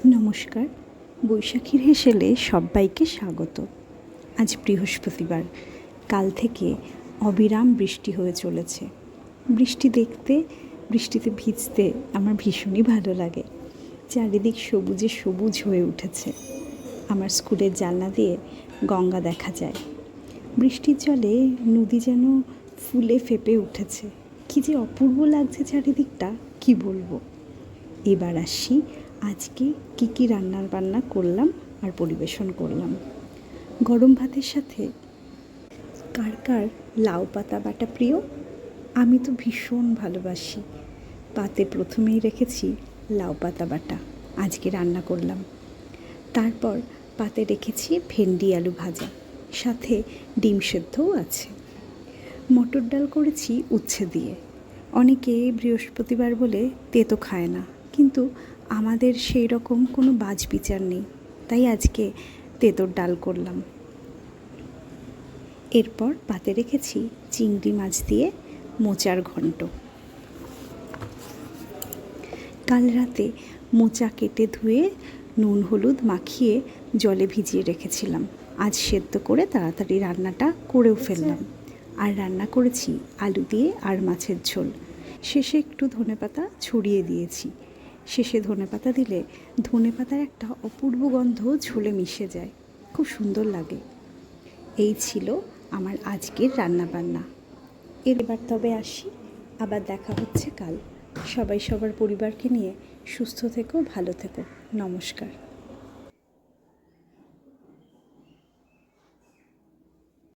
নমস্কার। বৈশাখীর হেসেলে সব্বাইকে স্বাগত। আজ বৃহস্পতিবার। কাল থেকে অবিরাম বৃষ্টি হয়ে চলেছে। বৃষ্টি দেখতে, বৃষ্টিতে ভিজতে আমার ভীষণই ভালো লাগে। চারিদিক সবুজে সবুজ হয়ে উঠেছে। আমার স্কুলের জানলা দিয়ে গঙ্গা দেখা যায়। বৃষ্টির জলে নদী যেন ফুলে ফেঁপে উঠেছে। কী যে অপূর্ব লাগছে চারিদিকটা, কি বলবো। এবার আসি আজকে কী রান্নার বান্না করলাম আর পরিবেশন করলাম। গরম ভাতের সাথে কার কার লাউ পাতা বাটা প্রিয়? আমি তো ভীষণ ভালোবাসি। পাতে প্রথমেই রেখেছি লাউ পাতা বাটা, আজকে রান্না করলাম। তারপর পাতে রেখেছি ভেন্ডি আলু ভাজা, সাথে ডিম সেদ্ধও আছে। মটর ডাল করেছি উচ্ছে দিয়ে। অনেকে বৃহস্পতিবার বলে তেতো খায় না, কিন্তু আমাদের সেই রকম কোনো বাজ বিচার নেই, তাই আজকে তেঁতোর ডাল করলাম। এরপর পাতে রেখেছি চিংড়ি মাছ দিয়ে মোচার ঘন্ট। কাল রাতে মোচা কেটে ধুয়ে নুন হলুদ মাখিয়ে জলে ভিজিয়ে রেখেছিলাম। আজ সেদ্ধ করে তাড়াতাড়ি রান্নাটা করেও ফেললাম। আর রান্না করেছি আলু দিয়ে আর মাছের ঝোল। শেষে একটু ধনেপাতা ছড়িয়ে দিয়েছি। শেষে ধনেপাতা দিলে ধনেপাতার একটা অপূর্ব গন্ধ ঝোলে মিশে যায়, খুব সুন্দর লাগে। এই ছিল আমার আজকের রান্নাবান্না। এবার তবে আসি, আবার দেখা হচ্ছে কাল। সবাই সবার পরিবারকে নিয়ে সুস্থ থেকো, ভালো থেকো। নমস্কার।